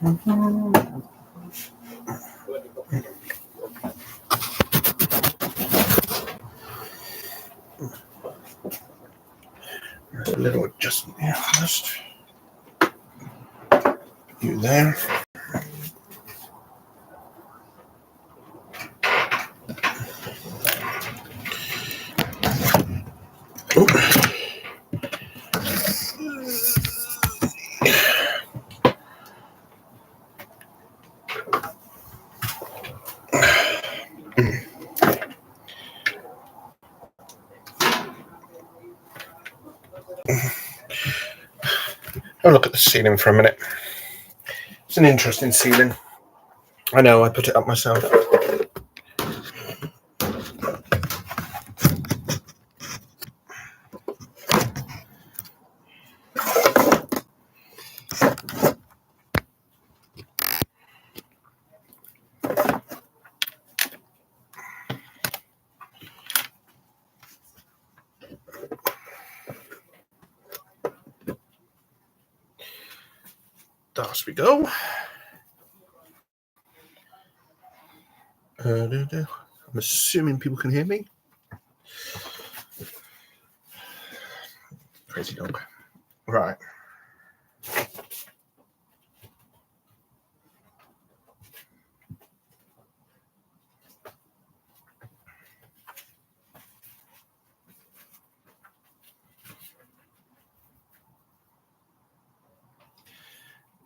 A little adjustment here first. You there. I'll look at the ceiling for a minute. It's an interesting ceiling. I know, I put it up myself. Thus we go. I'm assuming people can hear me. Crazy dog. Right.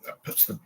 That puts the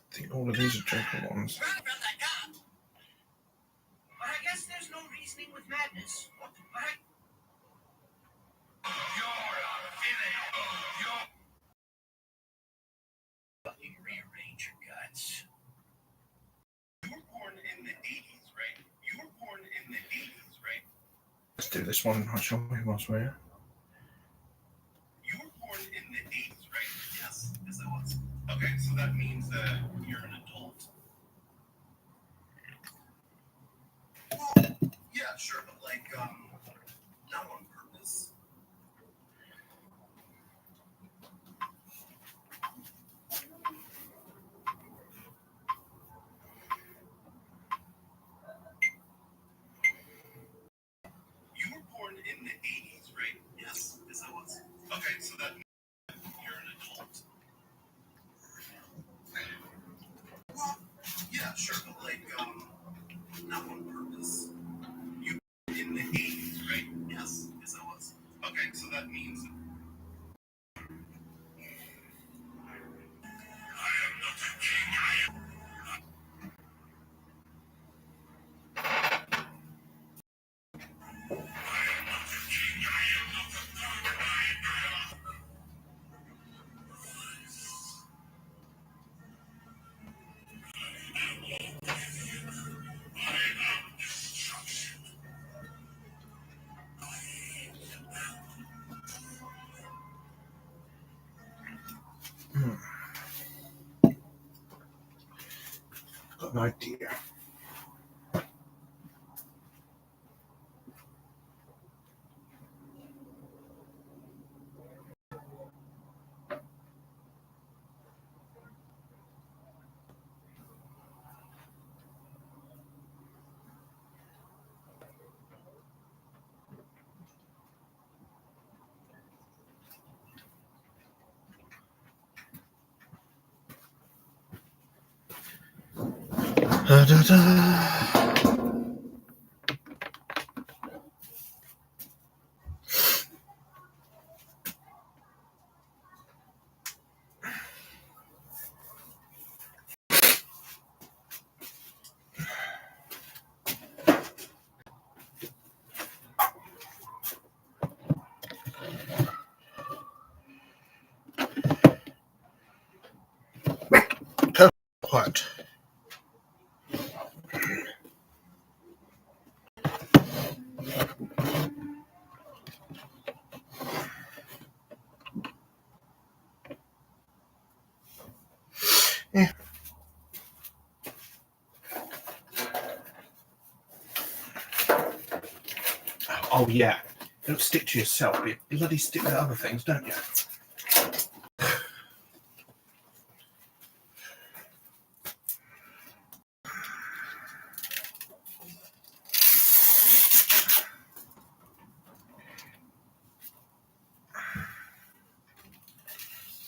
I think all of these are Joker ones. But I guess there's no reasoning with madness. You rearrange your guts. You were born in the 80s, right? Let's do this one. I'll show you who else we are. You were born in the 80s, right? Yes, I was. Okay, so that means that you're an adult. Well, yeah, sure, but not on purpose. You were born in the 80s, right? Yes, I was. Okay, so that means you're an adult. Well, yeah, sure, but not on purpose. You were in the 80s, right? Yes, I was. Okay, so that means Got an idea. Da, da, da. Oh yeah, you don't stick to yourself, you bloody stick to other things, don't you?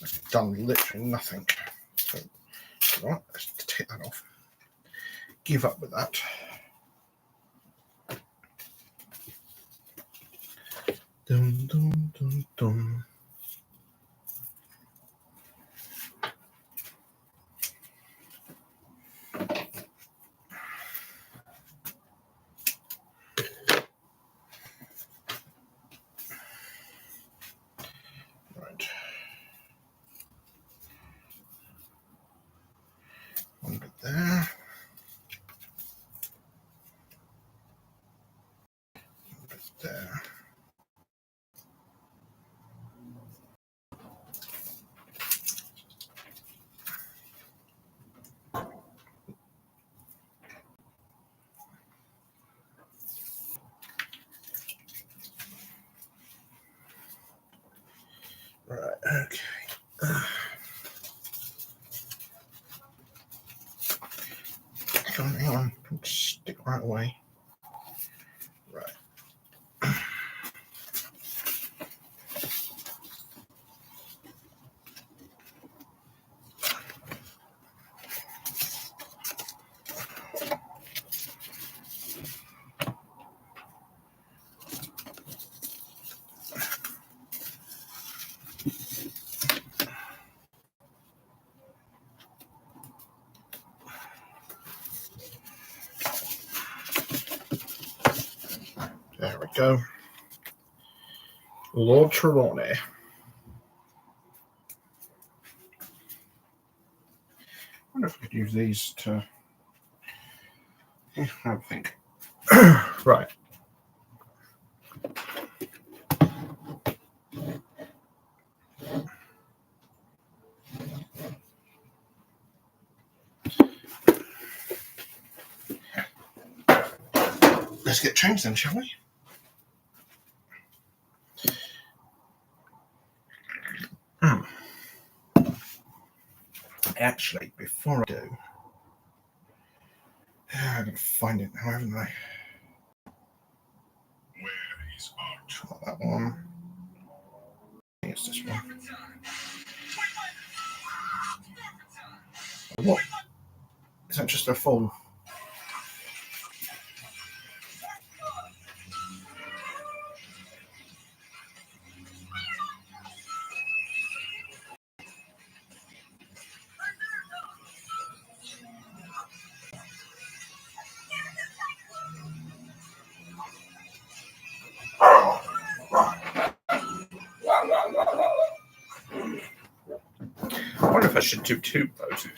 I've done literally nothing. So, right, let's take that off. Give up with that. Dum, dum, dum, dum. Right. One bit there. One bit there. Right, okay. Hang on. Don't stick right away. Right. There we go. Lord Trelawney. I wonder if I could use these to. I think. Right. Let's get changed then, shall we? Actually, before I do, I'm going to find it now, haven't I? Where is art? Not that one. It's this one. What? Is that just a phone? I wonder if I should do two poses.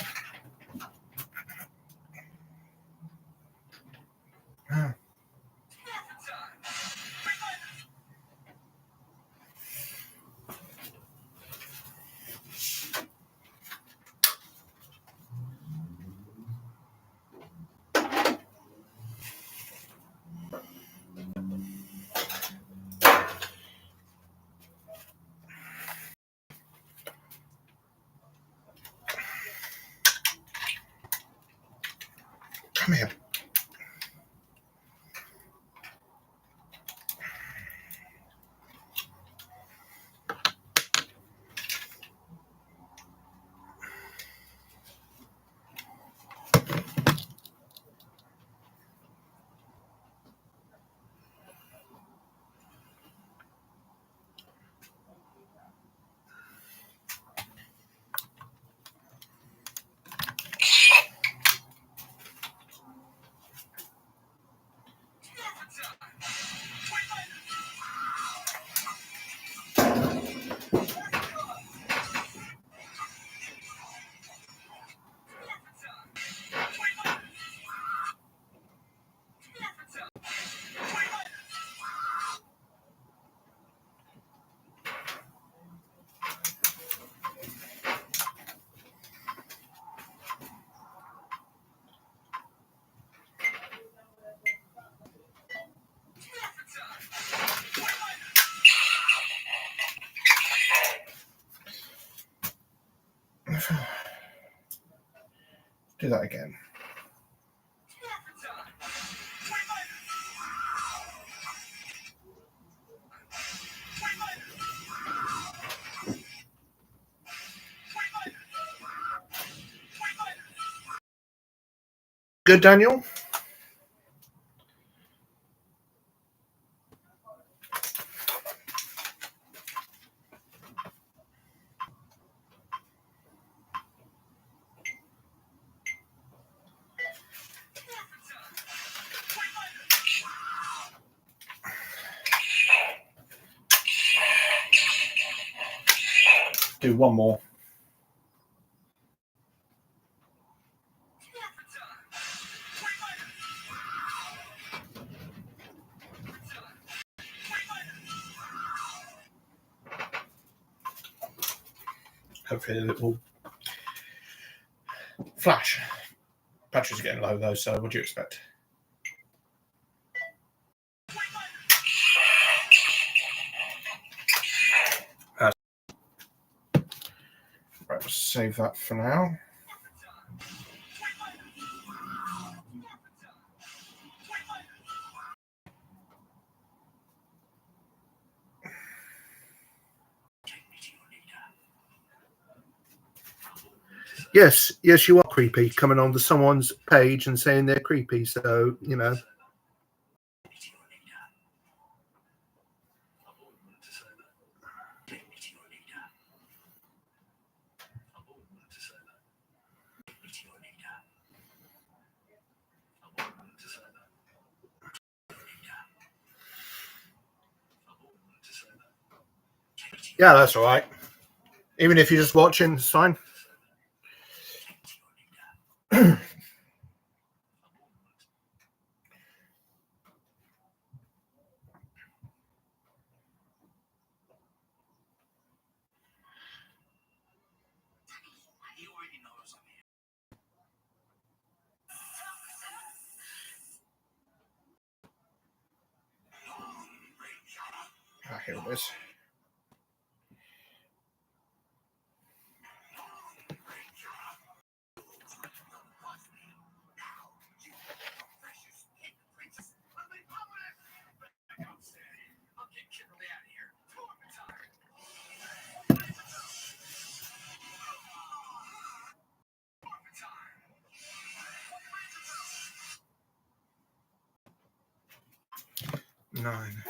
Come here. Do that again. Good, Daniel? Do one more. Hopefully it will flash. Batteries are getting low though, so what do you expect? Right, let's save that for now. Yes, you are creepy. Coming onto someone's page and saying they're creepy, so you know. Yeah, that's all right. Even if you're just watching, it's fine. Here it is. Nine.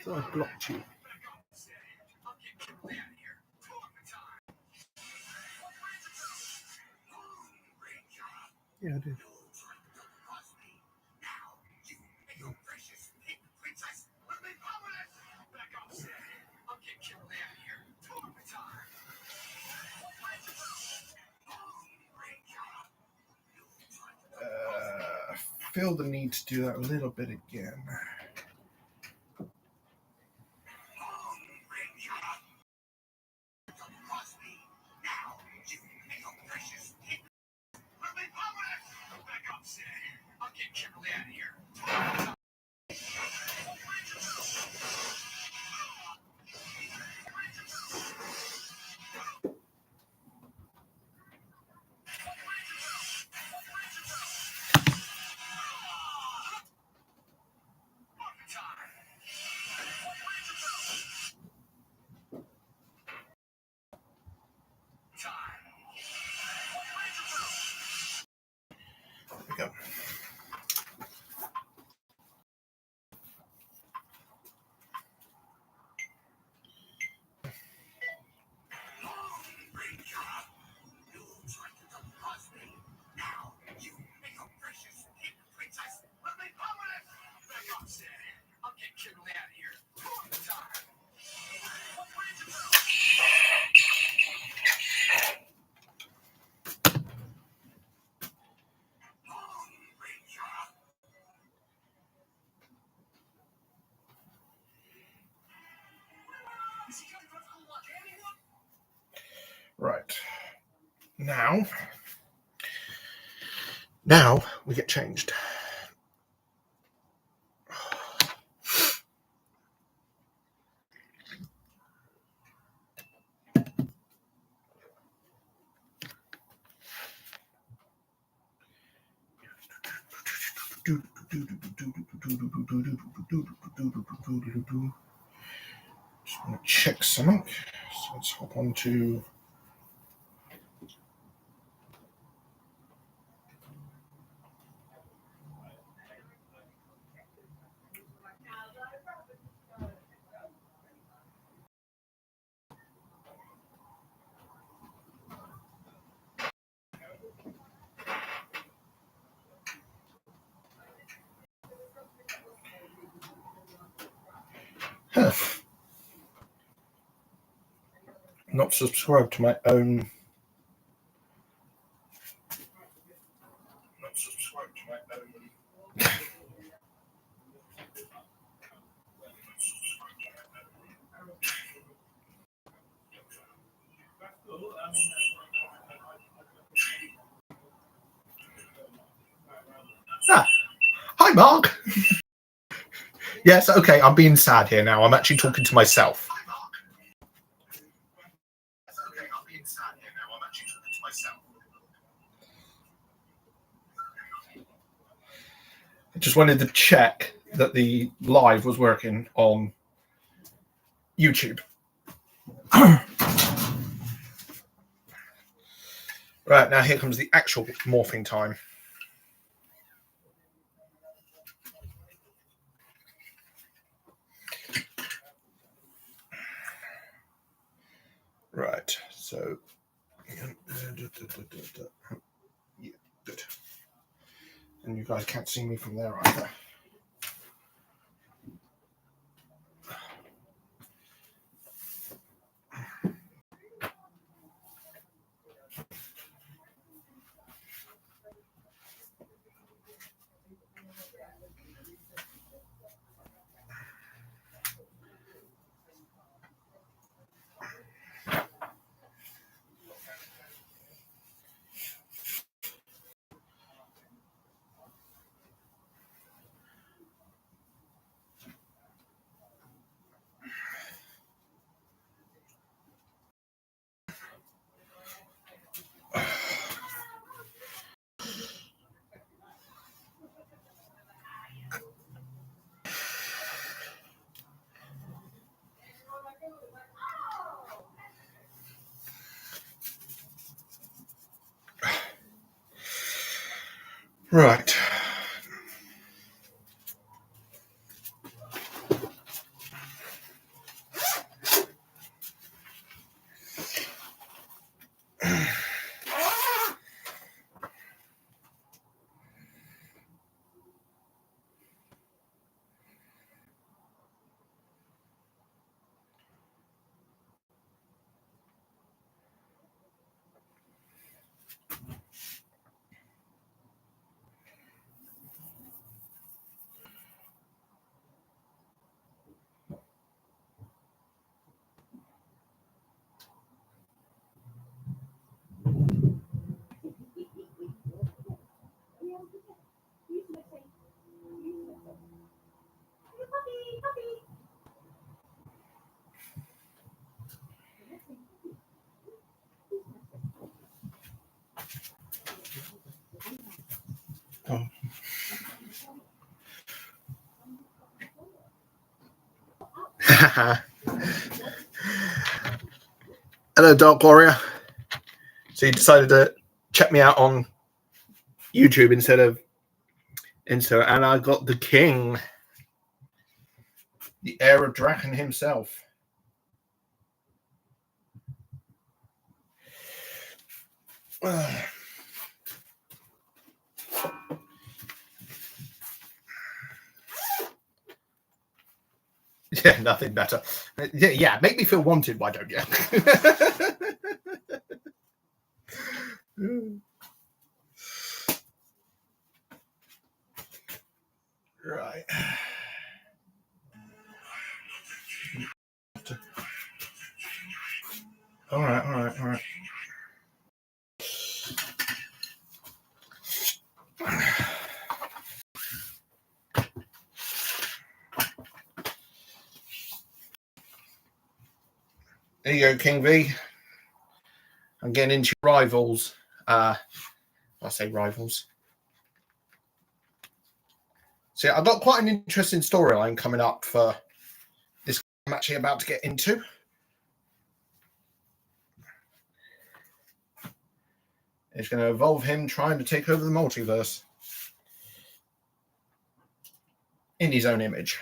I blocked you. Yeah, I did. I feel the need to do that a little bit again. There we go. Now we get changed. Just want to check something. So let's hop on to not subscribed to my own. Hi, Mark. Yes, okay, I'm being sad here now. I'm actually talking to myself. I just wanted to check that the live was working on YouTube. Right, now here comes the actual morphing time. Right, so yeah, good. And you guys can't see me from there either. Right. Oh. Hello, Dark Warrior. So you decided to check me out on YouTube instead of Insta, and I got the king, the heir of Draken himself. Yeah, nothing better. Yeah, make me feel wanted, why don't you? Right. All right. There you go, King V. I'm getting into rivals. I say rivals. So yeah, I've got quite an interesting storyline coming up for this I'm actually about to get into. It's going to involve him trying to take over the multiverse in his own image.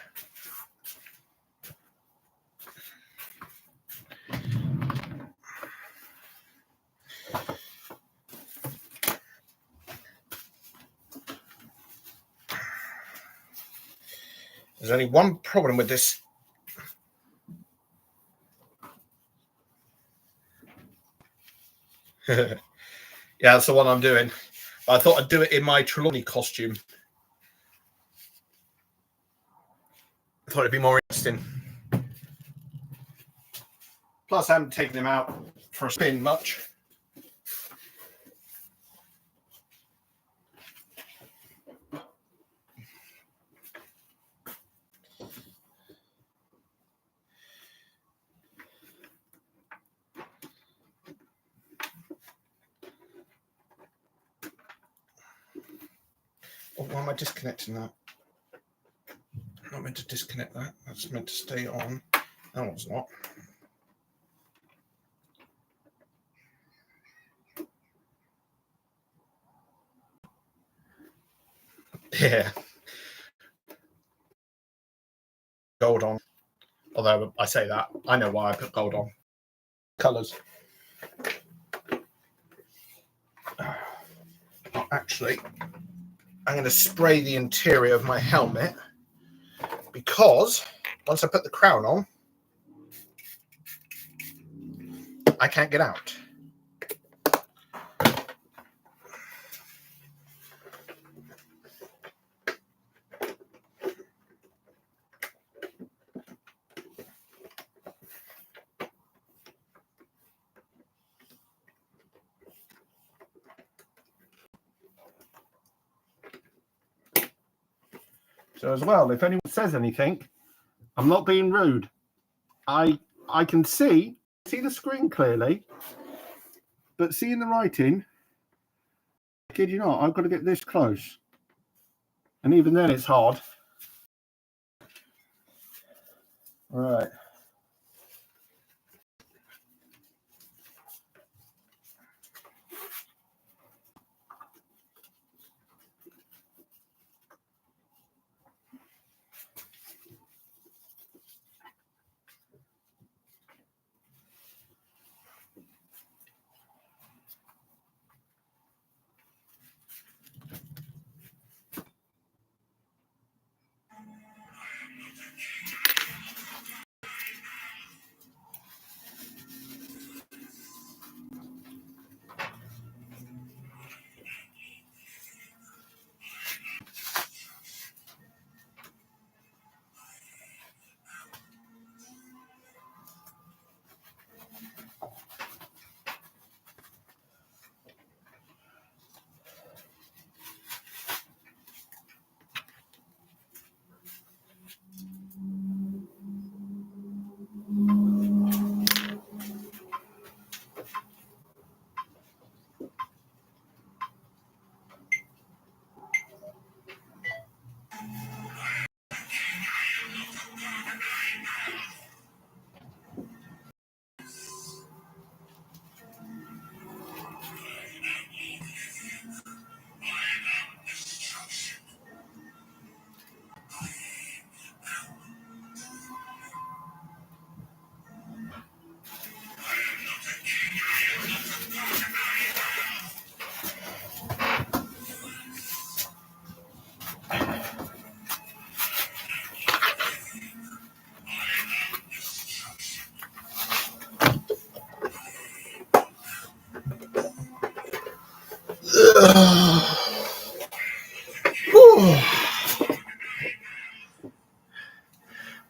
There's only one problem with this. Yeah, that's the one I'm doing. I thought I'd do it in my Trelawney costume. I thought it'd be more interesting. Plus, I haven't taken him out for a spin much. Oh, why am I disconnecting that? I'm not meant to disconnect that. That's meant to stay on. That one's not. Yeah. Gold on. Although I say that, I know why I put gold on. Colours. Actually, I'm going to spray the interior of my helmet because once I put the crown on, I can't get out. So as well, if anyone says anything, I'm not being rude. I can see the screen clearly, but seeing the writing, I kid you not, I've got to get this close. And even then it's hard. All right.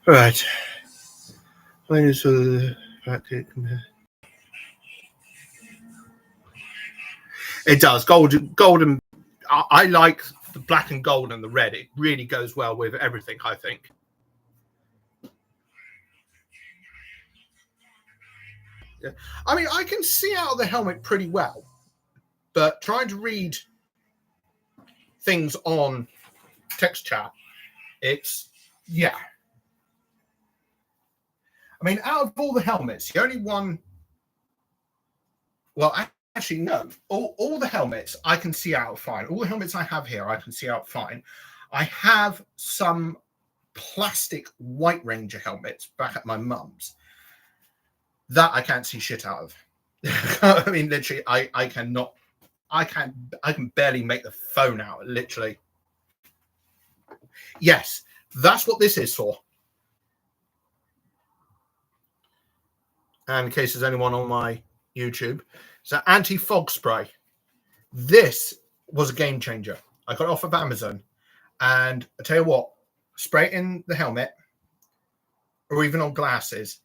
Right. When is the it does golden. I like the black and gold and the red. It really goes well with everything, I think. I mean, I can see out of the helmet pretty well, but trying to read things on text chat, it's, yeah. I mean, out of all the helmets, the only one, well, actually, no. All the helmets I can see out fine. All the helmets I have here, I can see out fine. I have some plastic White Ranger helmets back at my mum's that I can't see shit out of. I mean, literally, I can barely make the phone out, literally. Yes, that's what this is for. And in case there's anyone on my YouTube, it's an anti-fog spray. This was a game changer. I got it off of Amazon. And I tell you what, spray it in the helmet or even on glasses.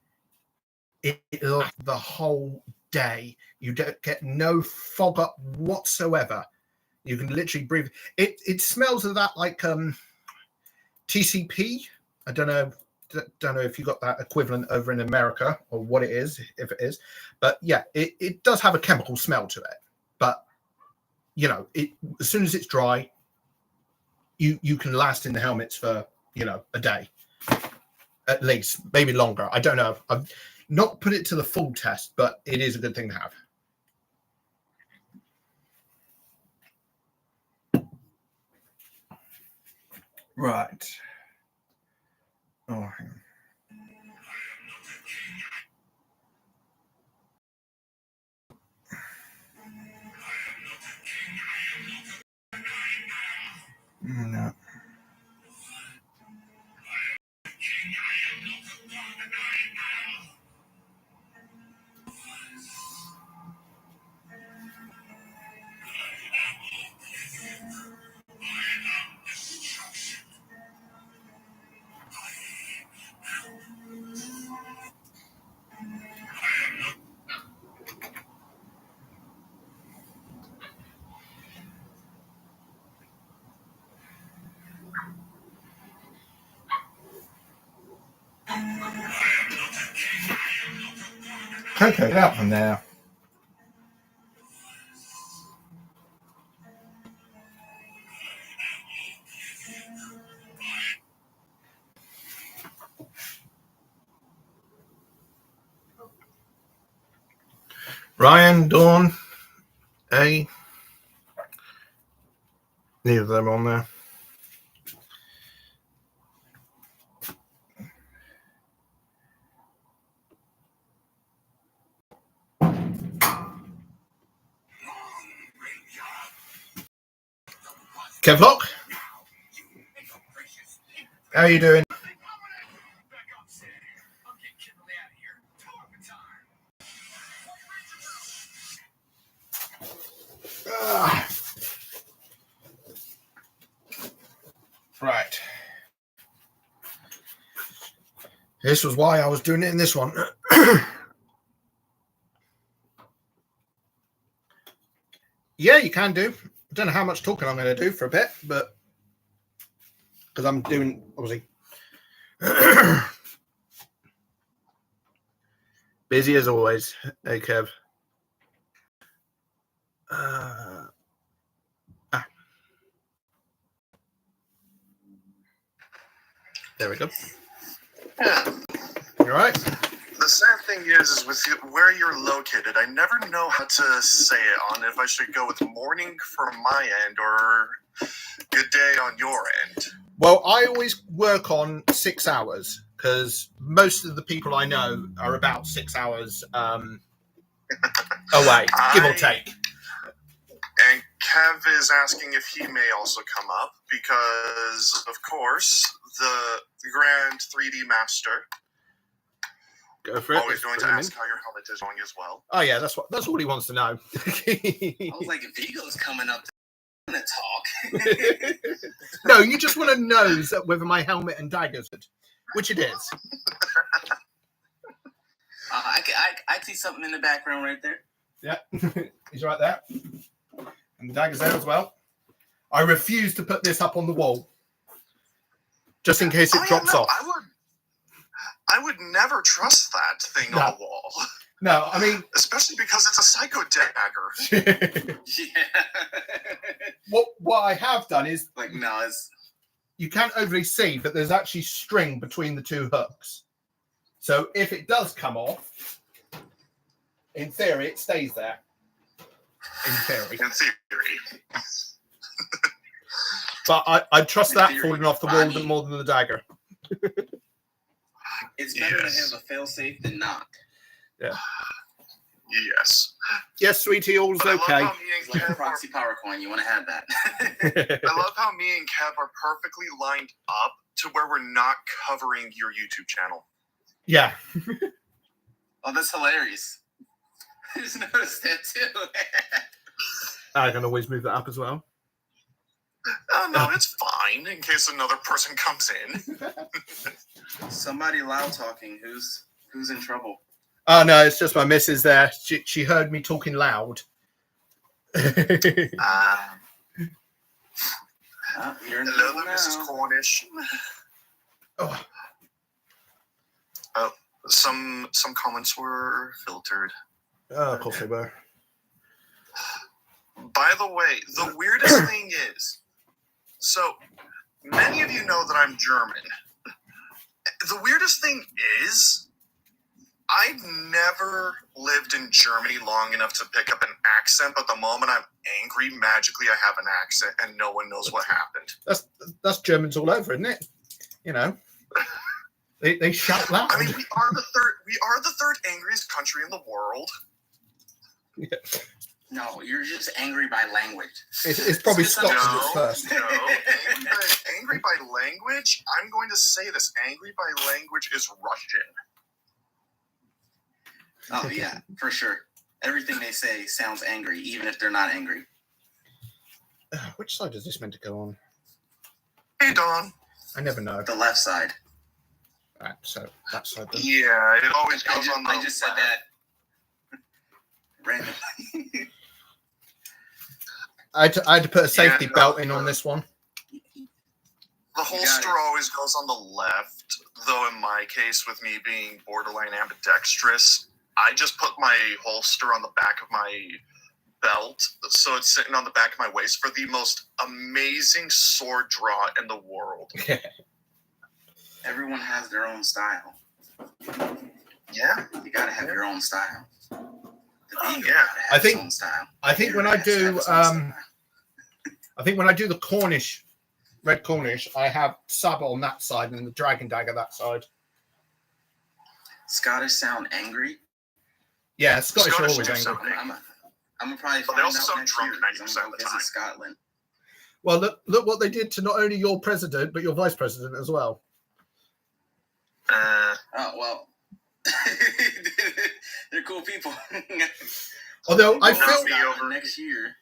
It lasts the whole day. You don't get no fog up whatsoever. You can literally breathe. It smells of that like TCP. I don't know if you got that equivalent over in America or what it is, if it is. But yeah, it does have a chemical smell to it. But you know, as soon as it's dry, you can last in the helmets for, you know, a day at least, maybe longer. I don't know. I've not put it to the full test, but it is a good thing to have. Right. Oh, hang on. No. Okay, that one there. Ryan, Dawn, A. Neither of them on there. Kevlock, how are you doing? Right. This was why I was doing it in this one. Yeah, you can do. I don't know how much talking I'm going to do for a bit, but because I'm doing, obviously, busy as always. Hey, Kev. There we go. Yeah. You all right? The sad thing is with where you're located, I never know how to say it on if I should go with morning from my end or good day on your end. Well, I always work on 6 hours because most of the people I know are about 6 hours away, give or take. And Kev is asking if he may also come up because, of course, the Grand 3D Master. Go for it. Always going to ask how your helmet is going as well. Oh yeah, that's all he wants to know. I was like, if Vigo's coming up, I'm gonna talk. No, you just want to know whether my helmet and daggers, which it is. I see something in the background right there. Yeah, he's right there, and the dagger's there as well. I refuse to put this up on the wall, just in case it drops off. I would never trust that thing on the wall. No, I mean, especially because it's a psycho dagger. Yeah. what I have done is Like, no, it's you can't overly see, but there's actually string between the two hooks. So if it does come off, in theory, it stays there. In theory. In theory. But I trust In that theory, falling off the funny. wall more than the dagger. it's better Yes. to have a fail-safe than not. Yes. Yes, sweetie, all's But I love okay. how me and It's like a Kev are, proxy power coin. You want to have that. I love how me and Kev are perfectly lined up to where we're not covering your YouTube channel. Yeah. Oh, that's hilarious. I just noticed that too. I can always move that up as well. Oh, no, it's fine in case another person comes in. Somebody loud talking. Who's in trouble? Oh, no, it's just my missus there. She heard me talking loud. You're in Hello trouble there, Mrs. now. Cornish. Oh, Some comments were filtered. of course they were. By the way, the weirdest thing is, so many of you know that I'm German. The weirdest thing is, I've never lived in Germany long enough to pick up an accent, but the moment I'm angry, magically I have an accent and no one knows what happened. That's Germans all over, isn't it? You know, they shout loud. I mean, we are the third angriest country in the world. No, you're just angry by language. It's probably It's Scots misunderstood. that's first. No, angry by language. I'm going to say this: angry by language is Russian. Oh yeah, for sure. Everything they say sounds angry, even if they're not angry. Which side is this meant to go on? Hey, Don. I never know. The left side. Right, so that side. Then. Yeah, it always goes on the I just said left. that randomly. I had to put a safety Yeah, no, belt in on this one. The holster always goes on the left, though in my case, with me being borderline ambidextrous, I just put my holster on the back of my belt, so it's sitting on the back of my waist for the most amazing sword draw in the world. Everyone has their own style. Yeah. You gotta have your own style. The Oh, beaver yeah. gotta have I his think- own style. I think when The I beaver has to have do his own style. I think when I do the Cornish, red Cornish, I have sub on that side and the dragon dagger that side. Scottish sound angry. Yeah, Scottish are Scottish always do angry. sound I'm gonna probably But they find also out sound next drunk year, 90% 'cause I'm of gonna the go time. visit Scotland. Well, look what they did to not only your president but your vice president as well. Oh well, they're cool people. Although I Not feel me over. next year.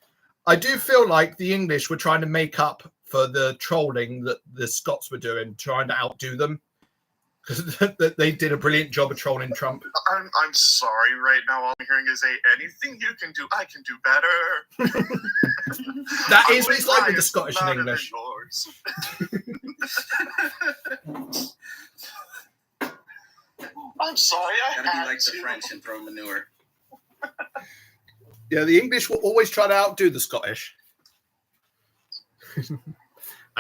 I do feel like the English were trying to make up for the trolling that the Scots were doing, trying to outdo them. Because they did a brilliant job of trolling Trump. I'm sorry right now. All I'm hearing is anything you can do, I can do better. That I is what would it's like try, with the it's Scottish louder and than English. yours. I'm sorry, I Gotta be had like the to. French and throw manure. Yeah, the English will always try to outdo the Scottish. Hang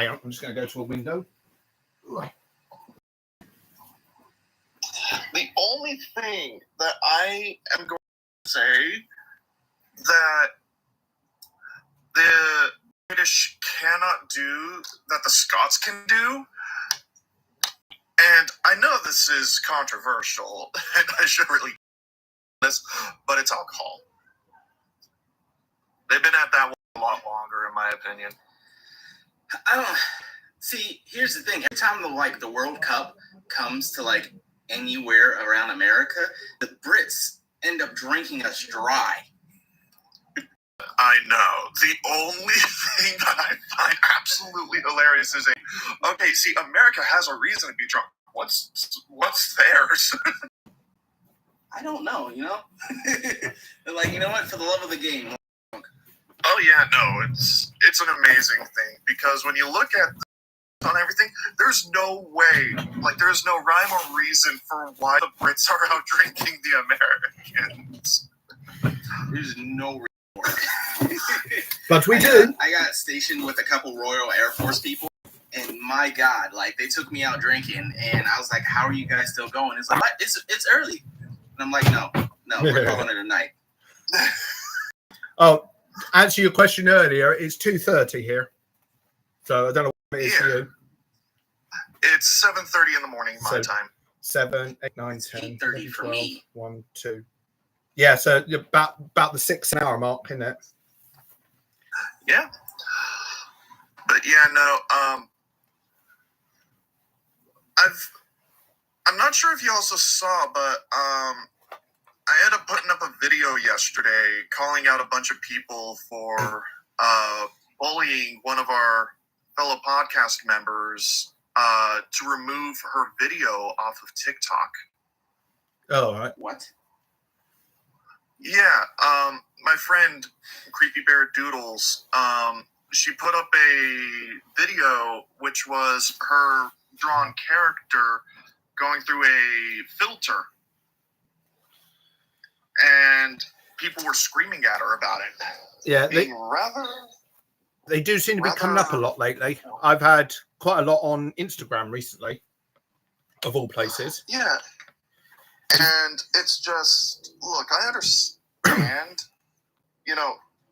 on, I'm just going to go to a window. The only thing that I am going to say that the British cannot do that the Scots can do, and I know this is controversial, and I should really this, but it's alcohol. They've been at that one a lot longer, in my opinion. I don't see. Here's the thing: every time the World Cup comes to like anywhere around America, the Brits end up drinking us dry. I know. The only thing that I find absolutely hilarious is okay, see, America has a reason to be drunk. What's theirs? I don't know, you know. They're like, you know what? For the love of the game. Oh yeah, no, it's an amazing thing because when you look at on everything. There's no way, like, there's no rhyme or reason for why the Brits are out drinking the Americans. There's no reason for it. But we do. I got stationed with a couple Royal Air Force people, and my God, like, they took me out drinking, and I was like, "How are you guys still going?" It's like, it's early, and I'm like, "No, we're calling it a night." Oh, answer your question earlier. It's 2:30 here, so I don't know what it is for you. It's 7:30 in the morning my time. 7, 8, 9, 10, 8:30 11, for 12, me. 1, 2. Yeah, so you're about the 6 hour mark, isn't it? Yeah. But yeah, no, I'm not sure if you also saw, but I ended up putting up a video yesterday calling out a bunch of people for bullying one of our fellow podcast members to remove her video off of TikTok. Oh, all right. What? Yeah, my friend Creepy Bear Doodles, she put up a video which was her drawn character going through a filter, and people were screaming at her about it. Yeah, they do seem to be coming up a lot lately. I've had quite a lot on Instagram recently, of all places. Yeah, and it's just, look, I understand,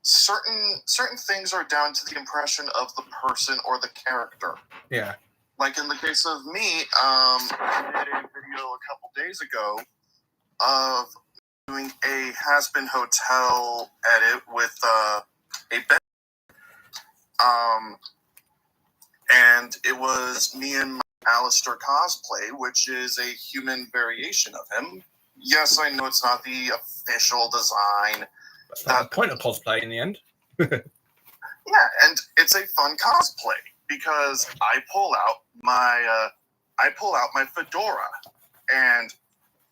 certain things are down to the impression of the person or the character. Yeah. Like in the case of me, I did a video a couple days ago of doing a has-been hotel edit with a bed. And it was me and my Alistair cosplay, which is a human variation of him. Yes, I know it's not the official design. That's not the point of cosplay in the end. Yeah, and it's a fun cosplay because I pull out my fedora, and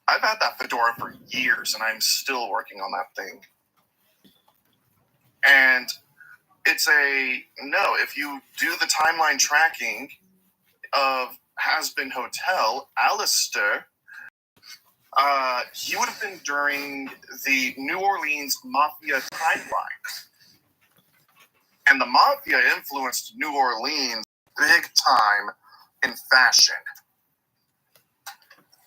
I've had that fedora for years, and I'm still working on that thing. And it's if you do the timeline tracking of Has Been Hotel, Alistair, he would have been during the New Orleans Mafia timeline. And the Mafia influenced New Orleans big time in fashion.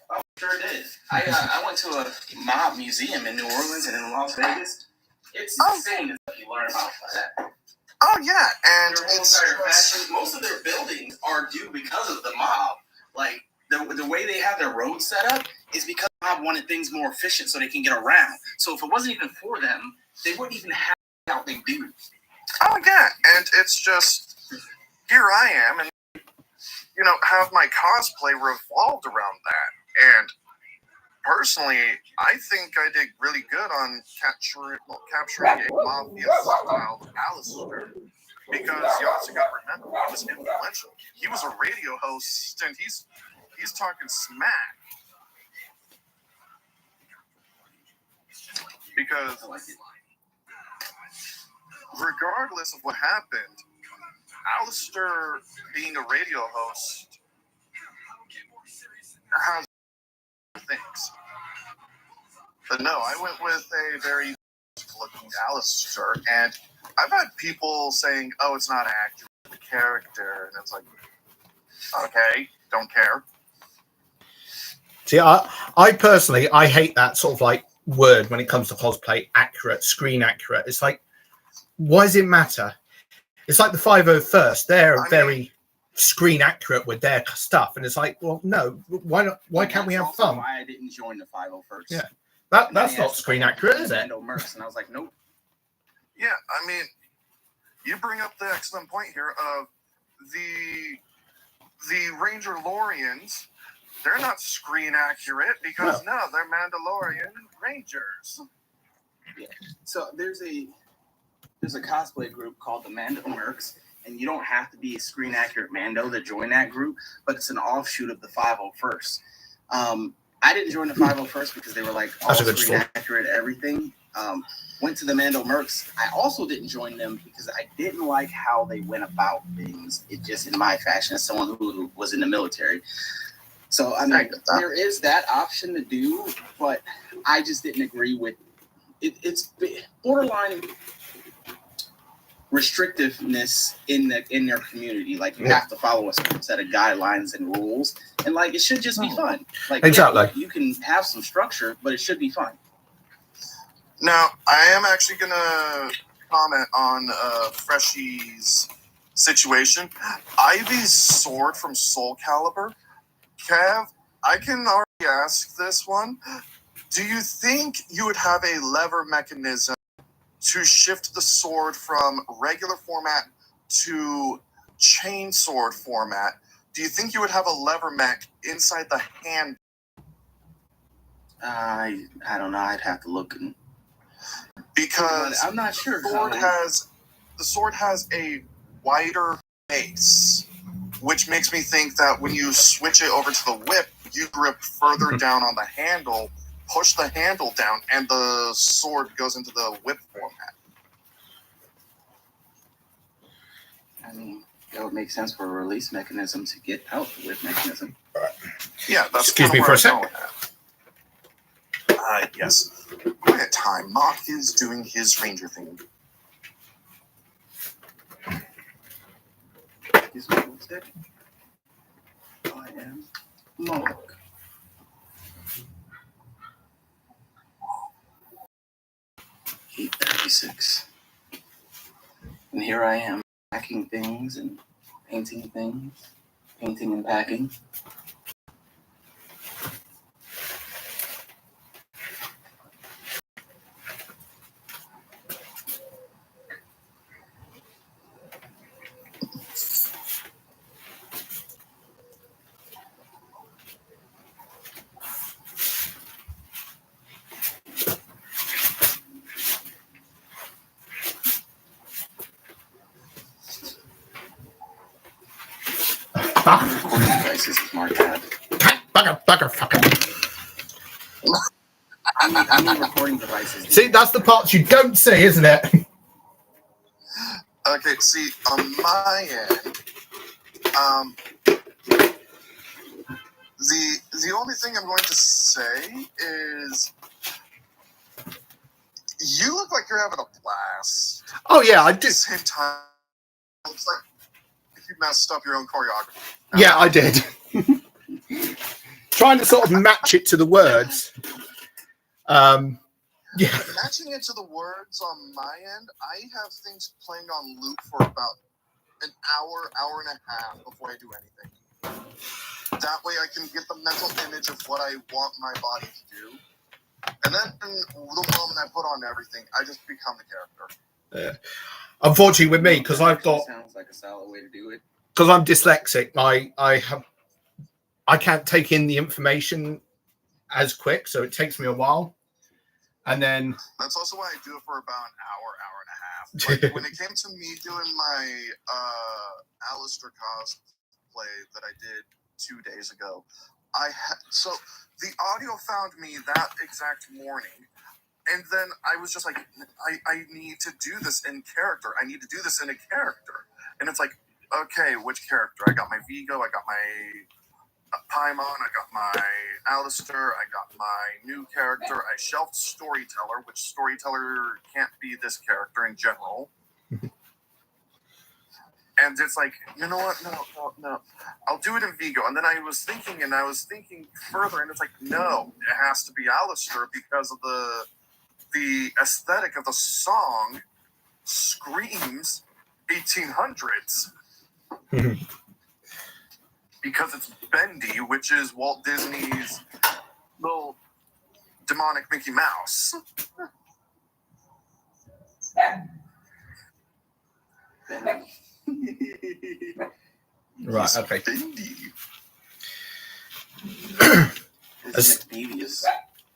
Oh, sure it is. I went to a mob museum in New Orleans and in Las Vegas. It's insane the stuff you learn about that. Oh yeah, and their whole entire fashion, most of their buildings are due because of the mob. Like the way they have their roads set up is because the mob wanted things more efficient so they can get around. So if it wasn't even for them, they wouldn't even have what they do. Oh yeah, and it's just, here I am, and have my cosplay revolved around that. And personally, I think I did really good on capturing a mafia-style Alistair, because you also got to remember, he was influential. He was a radio host, and he's talking smack. Because regardless of what happened, Alistair being a radio host has things. But no, I went with a very looking Alistair, and I've had people saying, "Oh, it's not accurate to the character," and it's like, okay, don't care. See, I personally, I hate that sort of like word when it comes to cosplay. Accurate, screen accurate. It's like, why does it matter? It's like the 501st. They're very screen accurate with their stuff, and it's like, well, no, why not? Why can't we have fun? Why I didn't join the 501st? Yeah, that's not screen accurate, is it? And I was like, nope. Yeah, I mean, you bring up the excellent point here of the Ranger Lorians. They're not screen accurate because no, they're Mandalorian Rangers. Yeah. So there's a cosplay group called the Mando Mercs, and you don't have to be a screen accurate Mando to join that group, but it's an offshoot of the 501st. I didn't join the 501st because they were like all screen accurate everything. went to the Mando Mercs. I also didn't join them because I didn't like how they went about things. It just in my fashion as someone who was in the military. So I mean, there is that option to do, but I just didn't agree with it. It's borderline restrictiveness in their community. Like you have to follow a certain set of guidelines and rules, and like it should just be fun. Like exactly, you can have some structure, but it should be fun. Now, I am actually going to comment on Freshy's situation. Ivy's sword from Soul Calibur. Kev, I can already ask this one. Do you think you would have a lever mechanism to shift the sword from regular format to chain sword format? Do you think you would have a lever mech inside the hand? I don't know. I'd have to look and... Because I'm not sure. The sword has a wider base, which makes me think that when you switch it over to the whip, you grip further down on the handle, push the handle down, and the sword goes into the whip format. I mean, that would make sense for a release mechanism to get out the whip mechanism. Yeah, that's excuse me for a second. Yes. Quiet time. Mock is doing his ranger thing. Is my lipstick? I am Mock. $8.36. And here I am, packing things and painting things, painting and packing. Recording devices is my bad. I need recording devices. See, that's the parts you don't see, isn't it? Okay, see, on my end, the only thing I'm going to say is you look like you're having a blast. Oh yeah, I do. At the same time, it looks like you messed up your own choreography. Yeah, I did. Trying to sort of match it to the words. Yeah. Matching it to the words on my end, I have things playing on loop for about an hour and a half before I do anything. That way I can get the mental image of what I want my body to do. And then the moment I put on everything, I just become the character. Yeah. Unfortunately with me, because I've got... Sounds like a solid way to do it. Because I'm dyslexic, I can't take in the information as quick, so it takes me a while. And then... That's also why I do it for about an hour and a half. Like, when it came to me doing my Alistair cosplay that I did 2 days ago, so the audio found me that exact morning, and then I was just like, I need to do this in character. I need to do this in a character. And it's like, okay, which character? I got my Vigo, I got my Paimon, I got my Alistair, I got my new character. I shelved Storyteller, which Storyteller can't be this character in general. And it's like, you know what? No. I'll do it in Vigo. And then I was thinking further, and it's like, no, it has to be Alistair because of the aesthetic of the song screams 1800s. Because it's Bendy, which is Walt Disney's little demonic Mickey Mouse. Right, okay.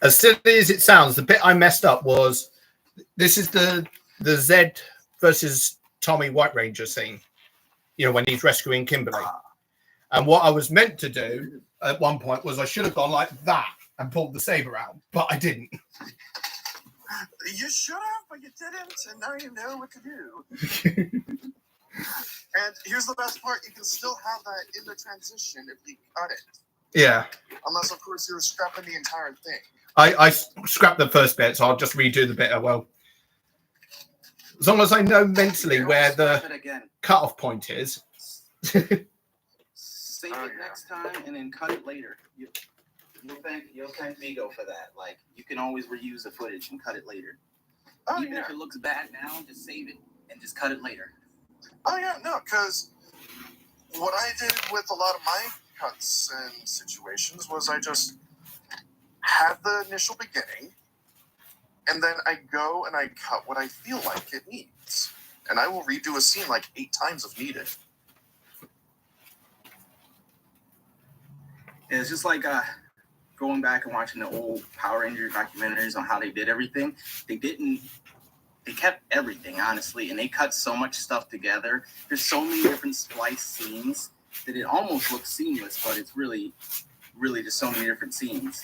As silly as it sounds, the bit I messed up was, this is the Zed versus Tommy White Ranger scene, you know, when he's rescuing Kimberly. And what I was meant to do at one point was I should have gone like that and pulled the saber out, but I didn't. You should have, but you didn't, and now you know what to do. And here's the best part: you can still have that in the transition if you cut it. Yeah. Unless, of course, you're scrapping the entire thing. I scrapped the first bit, so I'll just redo the bit. Well, as long as I know mentally where the cutoff point is. Save it next time and then cut it later. You'll thank Vigo for that. Like, you can always reuse the footage and cut it later. Even if it looks bad now, just save it and just cut it later. Oh yeah, no, because what I did with a lot of my cuts and situations was I just had the initial beginning, and then I go and I cut what I feel like it needs. And I will redo a scene like 8 times if needed. Yeah, it's just like going back and watching the old Power Ranger documentaries on how they did everything. They kept everything, honestly, and they cut so much stuff together. There's so many different splice scenes that it almost looks seamless, but it's really just so many different scenes.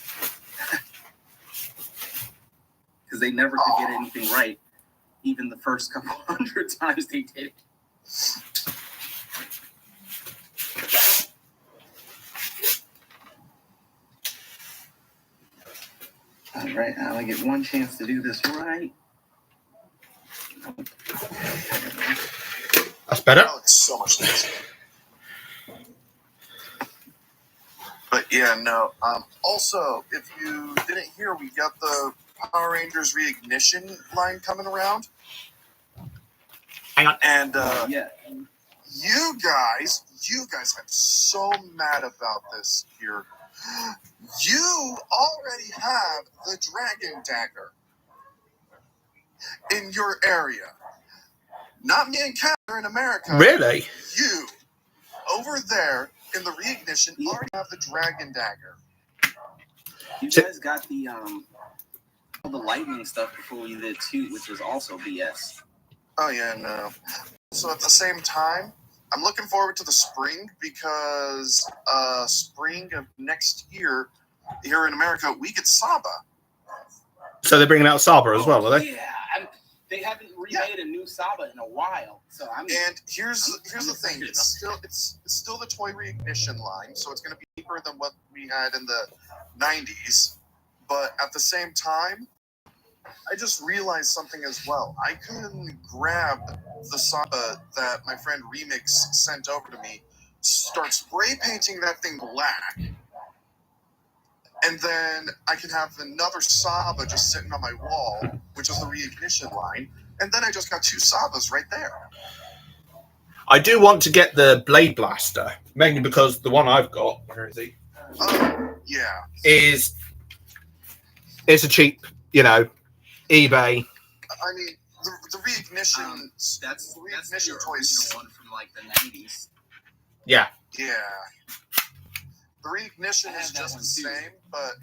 Because they never could get anything right, even the first couple hundred times they did it. All right, I only get one chance to do this right. That's better. That looks so much nicer. But yeah, no. Also, if you didn't hear, we got the Power Rangers Reignition line coming around. Hang on. And Yeah. you guys I'm so mad about this here. You already have the Dragon Dagger in your area. Not me and Kat are in America. Really? You, over there in the Reignition, already have the Dragon Dagger. You guys got the lightning stuff before we did too, which was also BS. Oh yeah, no. So at the same time, I'm looking forward to the spring because spring of next year here in America we get Saba. So they're bringing out Saba as well, are they? Yeah, they haven't remade a new Saba in a while. So and here's the thing: it's still the toy Reignition line, so it's going to be cheaper than what we had in the '90s. But at the same time, I just realized something as well. I couldn't grab the Saba that my friend Remix sent over to me, start spray painting that thing black, and then I can have another Saba just sitting on my wall, which is the Reignition line, and then I just got 2 Sabas right there. I do want to get the Blade Blaster, mainly because the one I've got, where is he? Yeah. It's a cheap, eBay. I mean, the Reignition. That's the Reignition the toys. one from like the '90s. Yeah. Yeah. The Reignition is just the same, but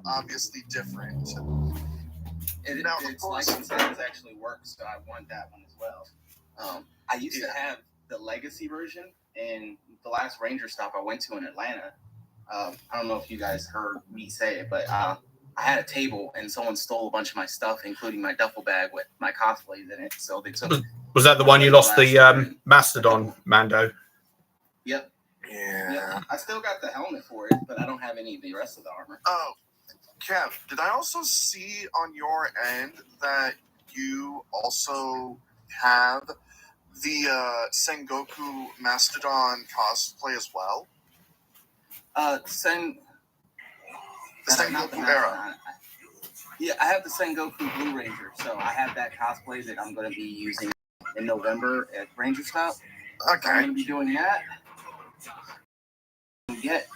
obviously different. Its license actually works, so I want that one as well. I used to have the Legacy version, and the last Ranger stop I went to in Atlanta. I don't know if you guys heard me say it, but I had a table, and someone stole a bunch of my stuff, including my duffel bag with my cosplays in it. So they took. Was that the one you lost the Mastodon Mando? Yep. Yeah. I still got the helmet for it, but I don't have any of the rest of the armor. Oh, Kev, did I also see on your end that you also have the Sengoku Mastodon cosplay as well? The Sengoku era. Yeah, I have the Sengoku Blue Ranger, so I have that cosplay that I'm going to be using in November at Ranger Stop. Okay. I'm going to be doing that. Get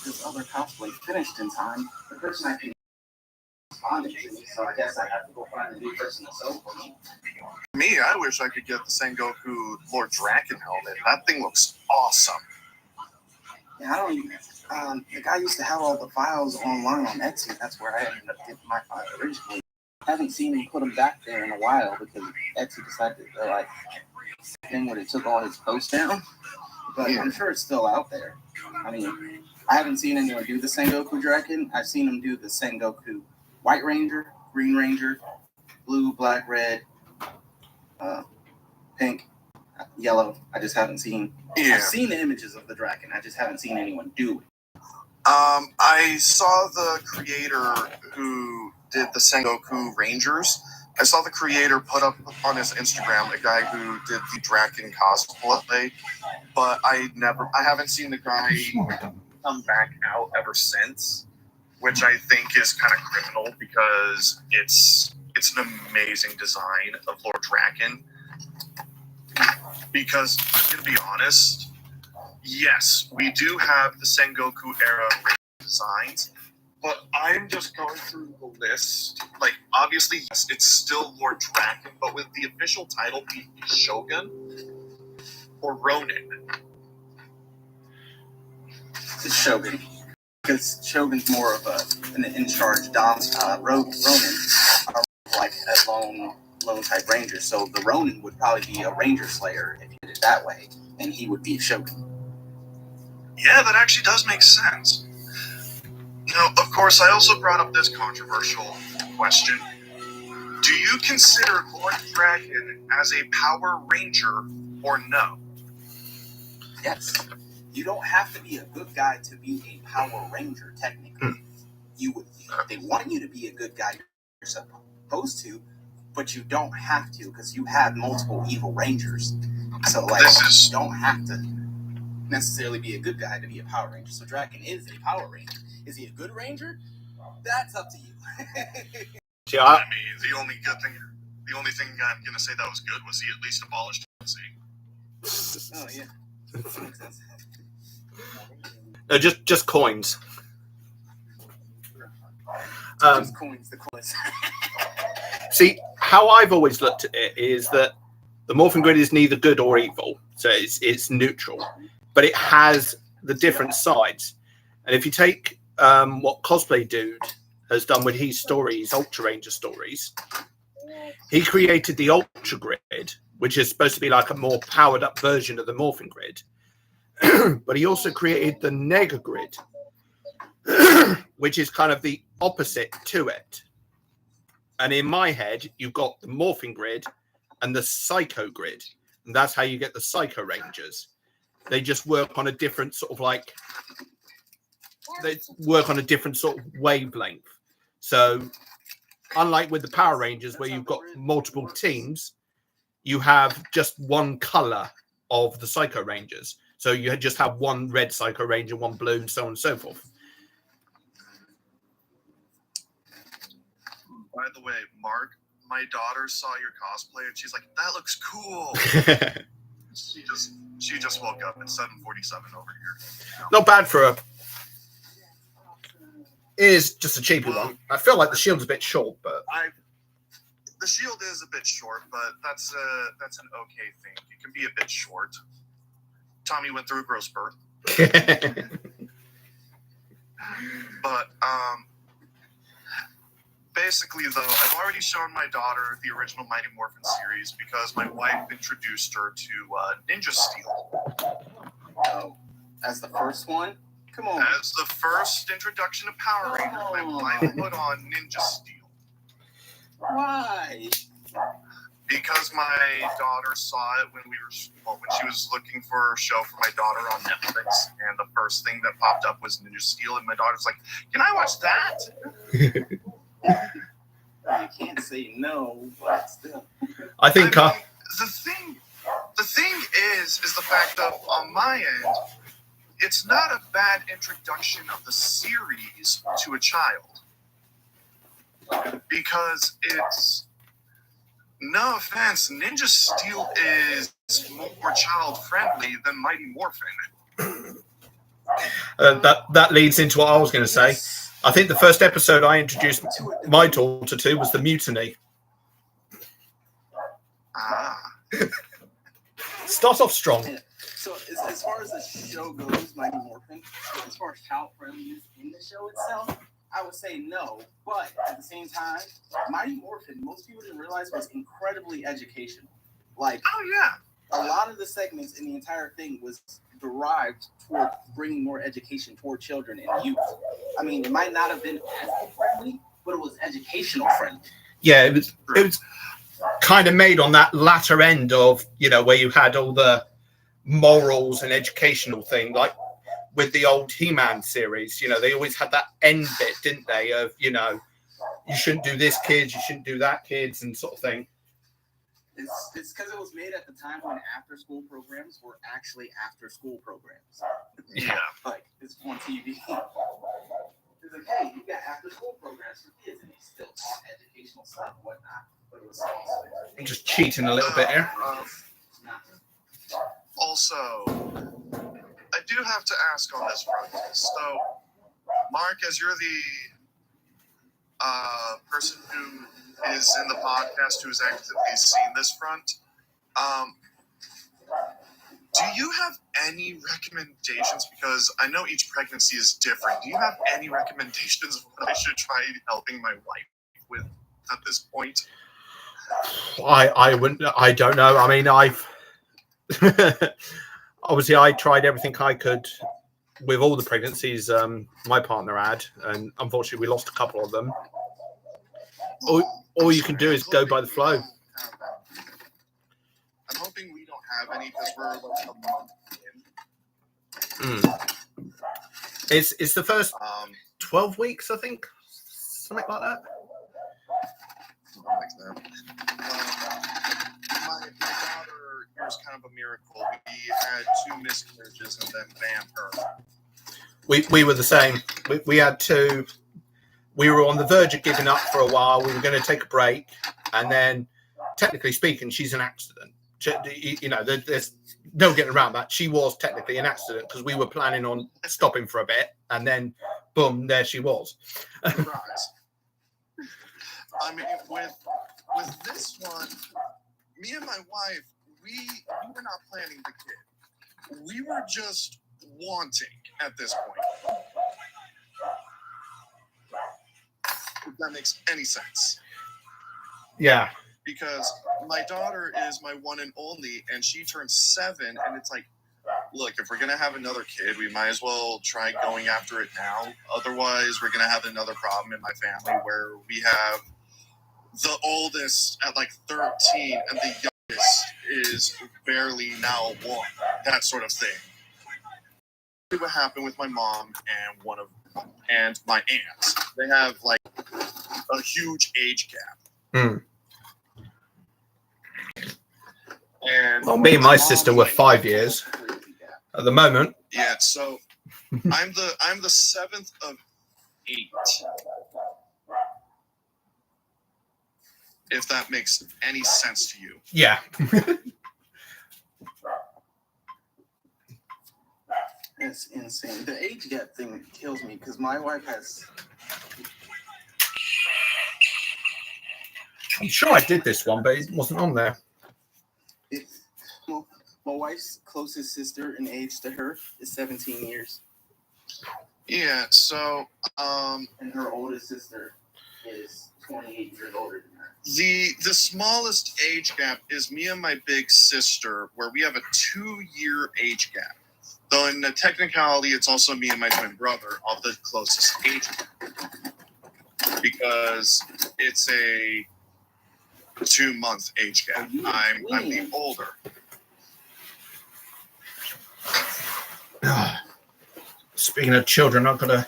this other cosplay finished in time. The person I can responded to me, so I guess I have to go find a new person to sew for me. Me, I wish I could get the Sengoku Lord Draken helmet. That thing looks awesome. Yeah, I don't even. The guy used to have all the files online on Etsy. That's where I ended up getting my file originally. I haven't seen him put them back there in a while because Etsy decided to thing where they took all his posts down. But I'm sure it's still out there. I mean, I haven't seen anyone do the Sengoku Draken. I've seen him do the Sengoku White Ranger Green Ranger, blue, black, red, pink, yellow. I just haven't seen. Yeah. I've seen the images of the dragon. I just haven't seen anyone do it. I saw the creator who did the Sengoku Rangers. I saw the creator put up on his Instagram a guy who did the Draken cosplay, but I haven't seen the guy come back out ever since, which I think is kind of criminal because it's an amazing design of Lord Draken. Because I'm gonna be honest, yes, we do have the Sengoku era designs, but I'm just going through the list. Like, obviously, yes, it's still Lord Draken, but with the official title being Shogun or Ronin. It's Shogun. Because Shogun's more of an in-charge Dom. Ronin are like a lone type ranger. So the Ronin would probably be a ranger slayer if you did it that way, and he would be a Shogun. Yeah, that actually does make sense. Now, of course, I also brought up this controversial question. Do you consider Lord Draken as a Power Ranger or no? Yes. You don't have to be a good guy to be a Power Ranger, technically. They want you to be a good guy, you're supposed to, but you don't have to because you have multiple evil rangers. So, like, you don't have to necessarily be a good guy to be a Power Ranger. So Draken is a Power Ranger. Is he a good ranger? That's up to you. Yeah. I mean, the only thing I'm gonna say that was good was he at least abolished currency. Oh yeah. That makes sense. No, just coins. Just coins, the coins. See, how I've always looked at it is that the morphing grid is neither good or evil, so it's neutral, but it has the different sides. And if you take what Cosplay Dude has done with his stories, Ultra Ranger stories, he created the Ultra Grid, which is supposed to be like a more powered up version of the morphing grid. But he also created the Nega Grid, which is kind of the opposite to it. And in my head, you've got the morphing grid and the Psycho Grid. And that's how you get the Psycho Rangers. They just work on a different sort of like, they work on a different sort of wavelength. So unlike with the Power Rangers, where you've got multiple teams, you have just one color of the Psycho Rangers. So you just have one red Psycho Ranger, one blue, and so on and so forth. By the way, Mark, my daughter saw your cosplay and she's like, "That looks cool." She just woke up. It's 7:47 over here. Not bad for a. It is just a cheaper one. I feel like the shield's a bit short, but the shield is a bit short, but that's an okay thing. It can be a bit short. Tommy went through a growth spurt. But basically, though, I've already shown my daughter the original Mighty Morphin series because my wife introduced her to Ninja Steel. Oh, as the first one? Come on. As the first introduction of Power Rangers, my wife put on Ninja Steel. Why? Because my daughter saw it when she was looking for a show for my daughter on Netflix, and the first thing that popped up was Ninja Steel, and my daughter's like, "Can I watch that?" You can't say no, but still. I think the thing is the fact that on my end, it's not a bad introduction of the series to a child, because it's, no offense, Ninja Steel is more child friendly than Mighty Morphin. That leads into what I was going to say. I think the first episode I introduced my daughter to was the Mutiny. Start off strong. Yeah. So as far as the show goes, Mighty Morphin, as far as child friendliness in the show itself, I would say no. But at the same time, Mighty Morphin, most people didn't realize, was incredibly educational. Like, Oh yeah. a lot of the segments in the entire thing was derived toward bringing more education toward children and youth. I mean, it might not have been as friendly, but it was educational friendly. Yeah, it was kind of made on that latter end of, you know, where you had all the morals and educational thing, like with the old He-Man series. You know, they always had that end bit, didn't they, of, you know, you shouldn't do this, kids, you shouldn't do that, kids, and sort of thing. It's because it was made at the time when after-school programs were actually after-school programs. Yeah. Like, it's on TV. It's like, hey, you got after-school programs for kids, and they still taught educational stuff and whatnot. But it was also... I'm just cheating a little bit here. Also, I do have to ask on this front. So, Mark, as you're the person who is in the podcast who's actively seen this front, do you have any recommendations? Because I know each pregnancy is different. Do you have any recommendations of what I should try helping my wife with at this point? I don't know. I mean, I've obviously I tried everything I could with all the pregnancies my partner had, and unfortunately we lost a couple of them. All you can do is go by the flow. I'm hoping we don't have any because we're like a month in. It's the first 12 weeks, I think, something like that. My daughter, it was kind of a miracle. We had 2 miscarriages and then bam, her. We were the same. We had 2. We were on the verge of giving up for a while. We were going to take a break, and then, technically speaking, she's an accident. You know, there's no getting around that. She was technically an accident because we were planning on stopping for a bit, and then, boom, there she was. Surprise. I mean, with this one, me and my wife, we were not planning the kid. We were just wanting at this point. If that makes any sense. Yeah. Because my daughter is my one and only, and she turned 7, and it's like, look, if we're going to have another kid, we might as well try going after it now. Otherwise, we're going to have another problem in my family where we have the oldest at like 13, and the youngest is barely now 1. That sort of thing. What happened with my mom and my aunt? They have like a huge age gap. And well, me and my sister were 5 years at the moment. Yeah, so I'm the 7th of 8. If that makes any sense to you. Yeah. It's insane. The age gap thing kills me because my wife has... I'm sure I did this one, but it wasn't on there. Well, my wife's closest sister in age to her is 17 years. Yeah, so and her oldest sister is 28 years older than her. The smallest age gap is me and my big sister, where we have a 2-year age gap. Though in the technicality, it's also me and my twin brother of the closest age gap. Because it's a 2-month age gap. I'm the older. Speaking of children, I've got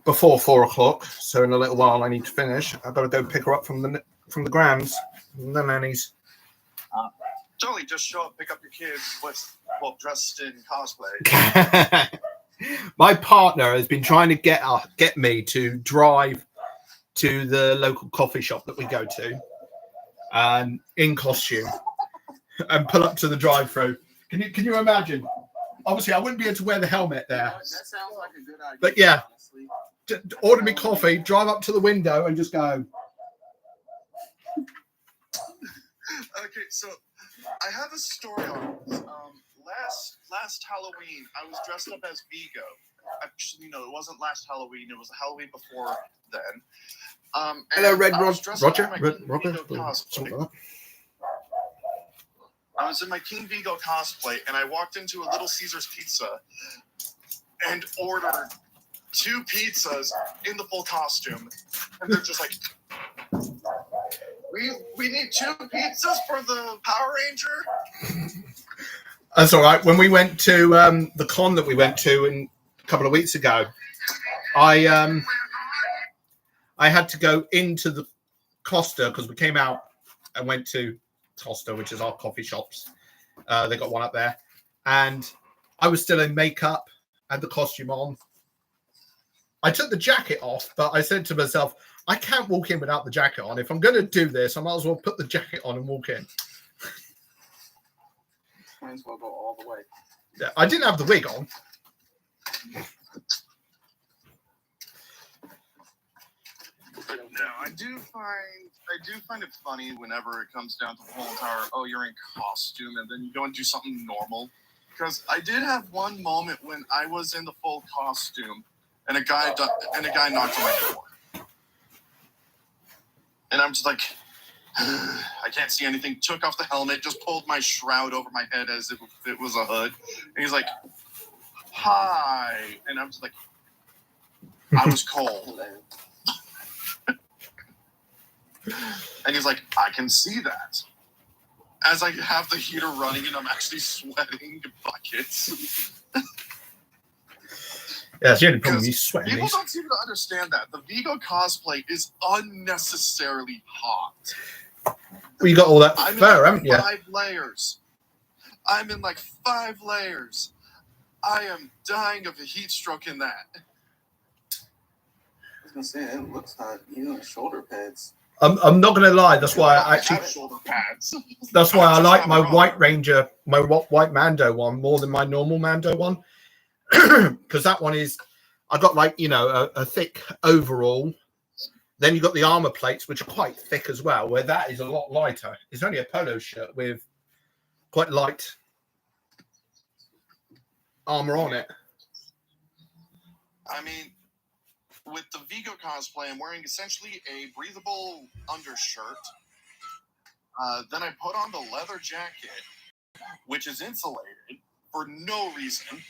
before 4 o'clock. So in a little while, I need to finish. I've got to go pick her up from the grams, from the nannies. Totally, just show up, pick up your kids, dressed in cosplay. My partner has been trying to get me to drive to the local coffee shop that we go to, in costume, and pull up to the drive-through. Can you imagine? Obviously, I wouldn't be able to wear the helmet there. That sounds like a good idea. But yeah, honestly. order me coffee, drive up to the window, and just go. Okay, so I have a story on this. Last Halloween, I was dressed up as Vigo. Actually, no, it wasn't last Halloween. It was the Halloween before then. Hello, Red Roger. Roger. I was in my King Vigo cosplay, and I walked into a Little Caesars Pizza and ordered 2 pizzas in the full costume, and they're just like, we need 2 pizzas for the Power Ranger. That's all right. When we went to the con that we went to a couple of weeks ago, I had to go into the Costa because we came out and went to Costa, which is our coffee shops. They got one up there, and I was still in makeup, had the costume on. I took the jacket off, but I said to myself, I can't walk in without the jacket on. If I'm going to do this, I might as well put the jacket on and walk in. Might as well go all the way. Yeah, I didn't have the wig on. No, I do find it funny whenever it comes down to the whole entire, oh, you're in costume, and then you go and do something normal. Because I did have one moment when I was in the full costume, and a guy knocked on my door, and I'm just like, I can't see anything. Took off the helmet, just pulled my shroud over my head as if it was a hood, and he's like, "Hi," and I'm just like, I was cold. And he's like, I can see that. As I have the heater running and I'm actually sweating buckets. Yeah, it's the only problem. He's sweating. People don't seem to understand that. The Vigo cosplay is unnecessarily hot. Well, you got all that I'm fur, in haven't you? 5 layers. I'm in like 5 layers. I am dying of a heat stroke in that. I was gonna say it looks hot. Even the shoulder pads. I'm not going to lie. That's why I actually. Shoulder pads. That's why I like my White Ranger, my White Mando one more than my normal Mando one, because that one is. I got like a thick overall. Then you got the armor plates, which are quite thick as well. Where that is a lot lighter. It's only a polo shirt with quite light armor on it. I mean, with the Vigo cosplay, I'm wearing essentially a breathable undershirt. Then I put on the leather jacket, which is insulated for no reason.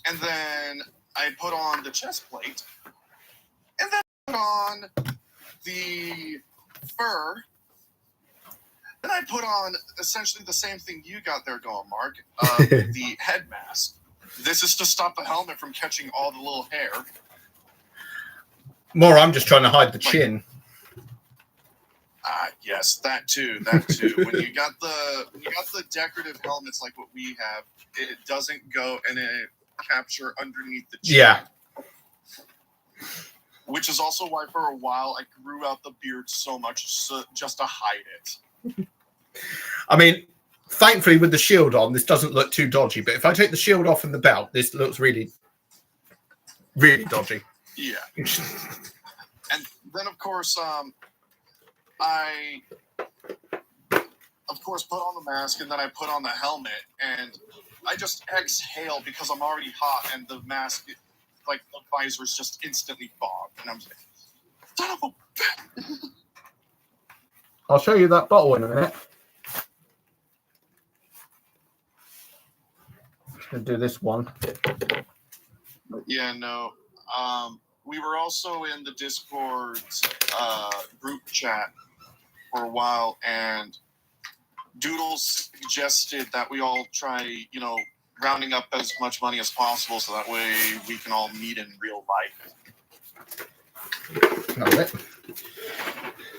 And then I put on the chest plate. And then I put on the fur. Then I put on essentially the same thing you got there going, Mark, the head mask. This is to stop the helmet from catching all the little hair. More, I'm just trying to hide the chin. Yes, that too. When you got the decorative helmets like what we have, it doesn't go and it capture underneath the chin. Yeah. Which is also why for a while I grew out the beard so much just to hide it. I mean, thankfully with the shield on, this doesn't look too dodgy. But if I take the shield off and the belt, this looks really, really dodgy. Yeah. And then of course, I of course put on the mask and then I put on the helmet and I just exhale because I'm already hot and the mask, like the visor's just instantly fogged and I'm just like, son of a bitch. I'll show you that bottle in a minute. I'm going to do this one. Yeah, no. We were also in the Discord group chat for a while, and Doodles suggested that we all try, rounding up as much money as possible so that way we can all meet in real life. Got it.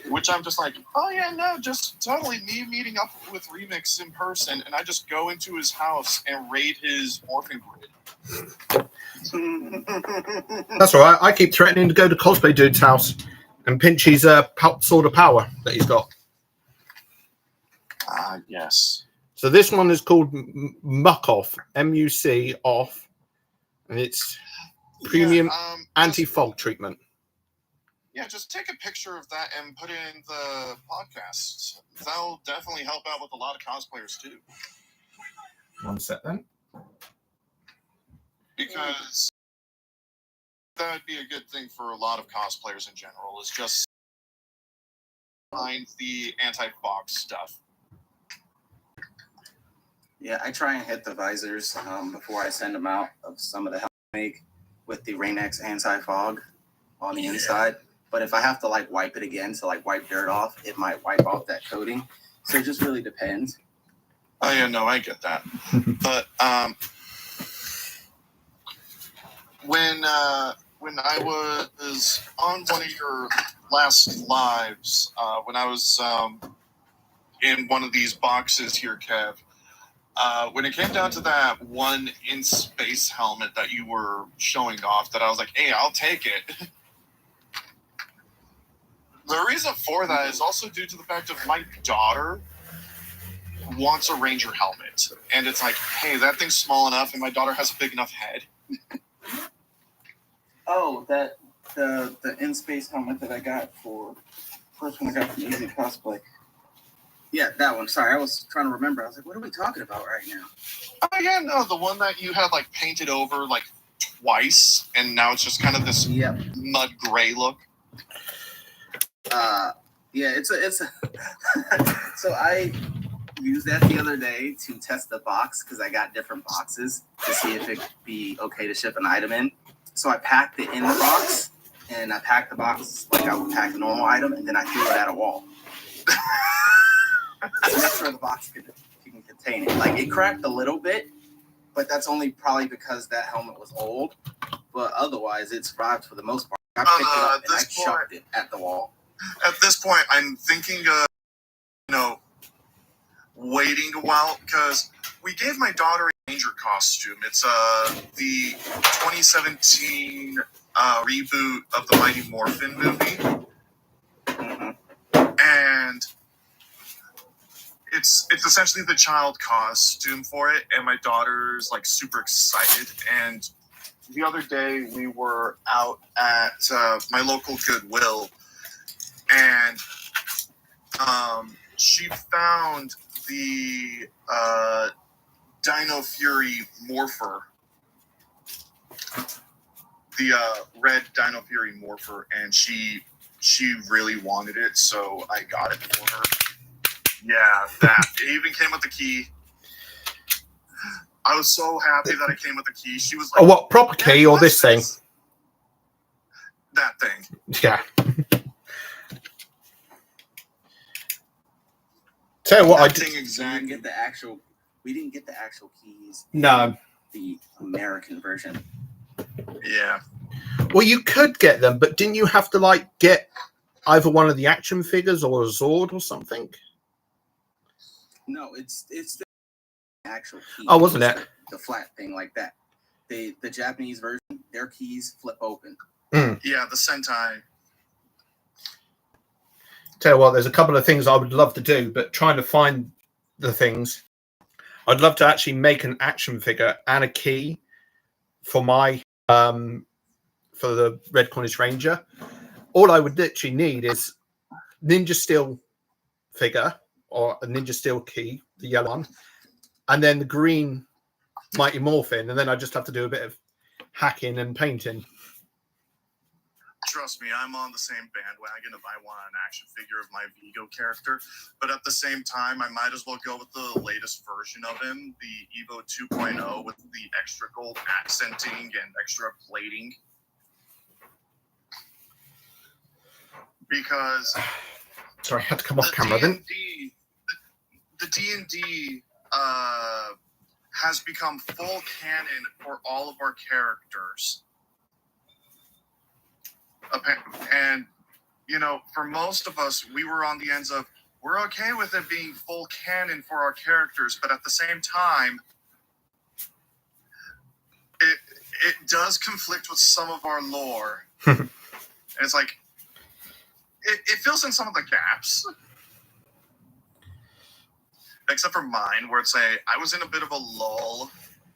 Which I'm just like, oh yeah, no, just totally me meeting up with Remix in person, and I just go into his house and raid his orphan grid. That's all right. I keep threatening to go to Cosplay Dude's house and pinch his sword of power that he's got. Yes. So this one is called Muck Off, MUC off, and it's premium anti-fog treatment. Yeah, just take a picture of that and put it in the podcast. That'll definitely help out with a lot of cosplayers too. One sec then. Because that would be a good thing for a lot of cosplayers in general, is just find the anti-fog stuff. Yeah, I try and hit the visors before I send them out of some of the make with the Rain-X anti-fog on the inside. But if I have to like wipe it again to like wipe dirt off, it might wipe off that coating. So it just really depends. Oh yeah, no, I get that. But when I was on one of your last lives, when I was in one of these boxes here, Kev, when it came down to that one in space helmet that you were showing off, that I was like, hey, I'll take it. The reason for that is also due to the fact of my daughter wants a Ranger helmet. And it's like, hey, that thing's small enough and my daughter has a big enough head. Oh, that the in space helmet that I got for first one I got from Easy Cosplay. Yeah, that one. Sorry, I was trying to remember. I was like, what are we talking about right now? Oh yeah, no, the one that you had like painted over like twice, and now it's just kind of this mud gray look. Yeah, it's a so I used that the other day to test the box because I got different boxes to see if it'd be okay to ship an item in. So I packed it in the box, and I packed the box like I would pack a normal item, and then I threw it at a wall. To make sure the box can contain it. Like, it cracked a little bit, but that's only probably because that helmet was old. But otherwise, it survived for the most part. I picked it up and I chucked it at the wall. At this point, I'm thinking of, waiting a while, because we gave my daughter a Ranger costume. It's the 2017 reboot of the Mighty Morphin movie. And it's essentially the child costume for it, and my daughter's like super excited. And the other day we were out at my local Goodwill, and she found the Dino Fury Morpher, the red Dino Fury Morpher, and she really wanted it, so I got it for her. Yeah, that. It even came with the key. I was so happy that it came with the key. She was like, oh, what, proper key or this thing? That thing. Yeah. Tell you what, that I thing exactly. We didn't get the actual keys. No. The American version. Yeah. Well, you could get them, but didn't you have to like get either one of the action figures or a Zord or something? No, it's the actual key. Oh, wasn't it? The flat thing like that. The Japanese version, their keys flip open. Yeah, the Sentai. Tell you what, there's a couple of things I would love to do, but trying to find the things. I'd love to actually make an action figure and a key for my for the Red Cornish Ranger. All I would literally need is Ninja Steel figure or a Ninja Steel key, the yellow one, and then the green Mighty Morphin, and then I just have to do a bit of hacking and painting. Trust me, I'm on the same bandwagon if I want an action figure of my Vigo character. But at the same time, I might as well go with the latest version of him, the Evo 2.0, with the extra gold accenting and extra plating. Because... Sorry, I had to come off camera then. The D&D has become full canon for all of our characters. And, for most of us, we were on the ends of, we're okay with it being full canon for our characters, but at the same time, it does conflict with some of our lore. And it's like, it fills in some of the gaps. Except for mine, where it's I was in a bit of a lull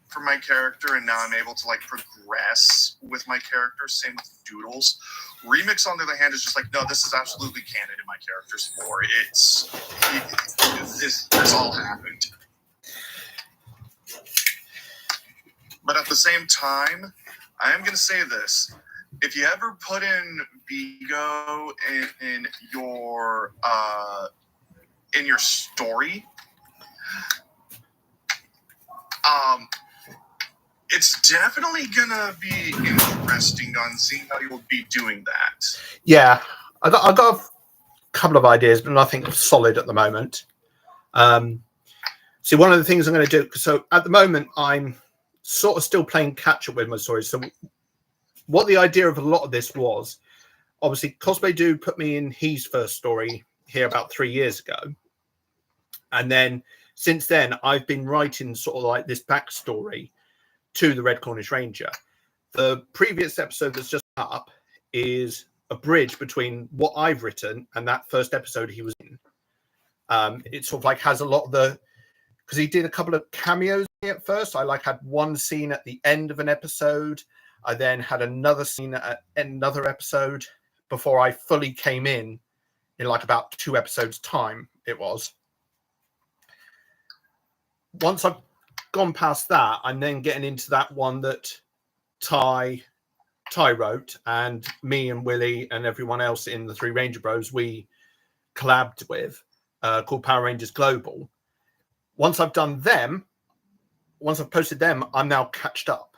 for my character, and now I'm able to progress with my character. Same with Doodles. Remix, on the other hand, is just no, this is absolutely canon in my character's lore. This all happened. But at the same time, I am going to say this: if you ever put in Vigo in your story, it's definitely gonna be interesting on seeing how you'll be doing that. Yeah, I got a couple of ideas, but nothing solid at the moment. See, one of the things I'm going to do, so at the moment, I'm sort of still playing catch up with my stories. So what the idea of a lot of this was, obviously, Cosplay do put me in his first story here about 3 years ago. And then since then, I've been writing sort of like this backstory to the Red Cornish Ranger. The previous episode that's just up is a bridge between what I've written and that first episode he was in. It sort of like has a lot of the, because he did a couple of cameos at first. I like had one scene at the end of an episode. I then had another scene at another episode before I fully came in like about 2 episodes time it was. Once I've gone past that, I'm then getting into that one that Ty wrote, and me and Willie and everyone else in the Three Ranger Bros we collabed with, called Power Rangers Global. Once I've done them, once I've posted them, I'm now catched up,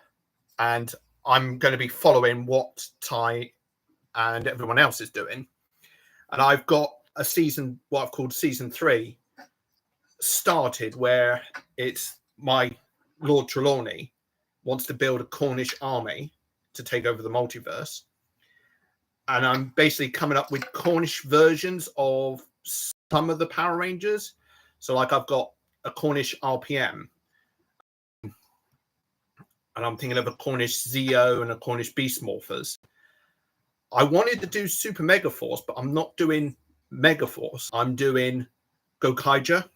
and I'm going to be following what Ty and everyone else is doing. And I've got a season, what I've called season 3, started, where it's my Lord Trelawney wants to build a Cornish army to take over the multiverse. And I'm basically coming up with Cornish versions of some of the Power Rangers. So like I've got a Cornish RPM, and I'm thinking of a Cornish Zeo and a Cornish Beast Morphers. I wanted to do Super Mega Force, but I'm not doing Mega Force. I'm doing Gokaija.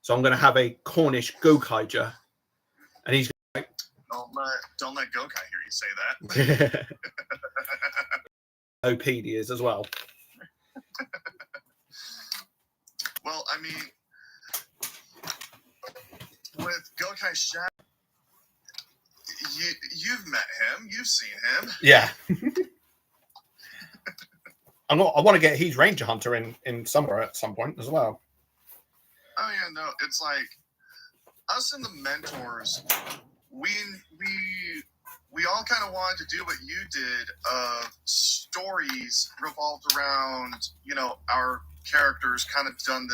So I'm going to have a Cornish Gokaija, and he's like, don't let Gokai hear you say that. OP he is as well. Well, I mean, with Gokai Shat, you've met him, you've seen him. Yeah. I want to get his Ranger Hunter in somewhere at some point as well. Oh yeah, no, it's like us and the mentors. We all kind of wanted to do what you did. Stories revolved around, our characters kind of done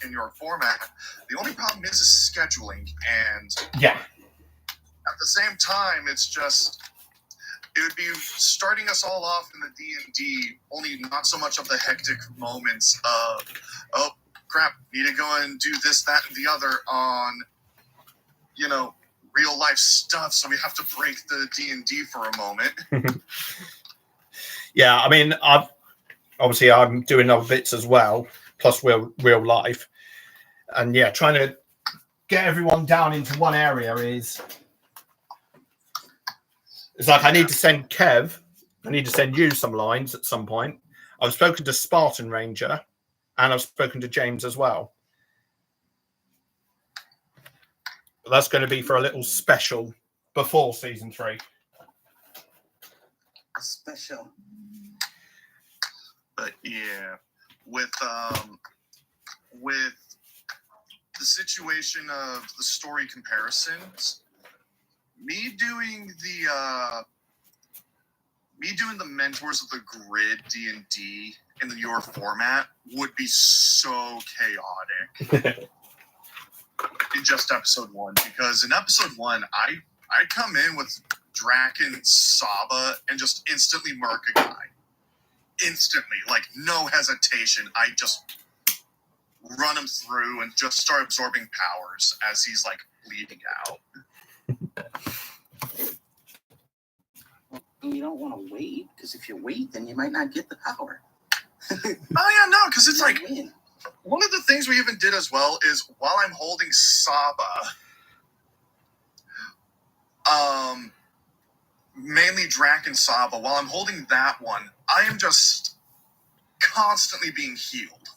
in your format. The only problem is scheduling, and yeah, at the same time, it's just it would be starting us all off in the D&D. Only not so much of the hectic moments of crap, need to go and do this, that, and the other on, real life stuff. So we have to break the D&D for a moment. Yeah, I mean, I'm doing other bits as well, plus real life, and yeah, trying to get everyone down into one area it's like I need to send Kev. I need to send you some lines at some point. I've spoken to Spartan Ranger, and I've spoken to James as well. But that's going to be for a little special before season 3. Special. But yeah, with the situation of the story comparisons, me doing the Mentors of the Grid D&D in your format would be so chaotic. In just episode 1, because in episode 1, I come in with Draken Saba and just instantly murk a guy. Instantly, like no hesitation. I just run him through and just start absorbing powers as he's like bleeding out. You don't want to wait, because if you wait, then you might not get the power. Oh yeah, no, because it's like one of the things we even did as well is while I'm holding Saba, mainly Draken Saba, while I'm holding that one, I am just constantly being healed.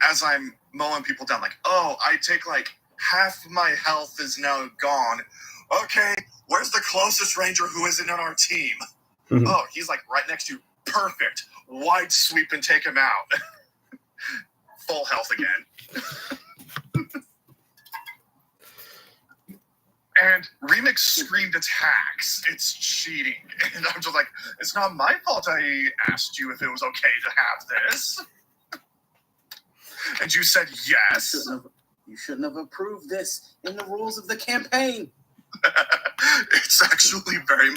As I'm mowing people down, like, I take like half my health is now gone. Okay, where's the closest ranger who isn't on our team? Mm-hmm. Oh, he's like right next to you. Perfect. Wide sweep and take him out. Full health again. like screamed attacks. It's cheating. And I'm just like, it's not my fault I asked you if it was okay to have this. And you said yes. You shouldn't have approved this in the rules of the campaign. It's actually very much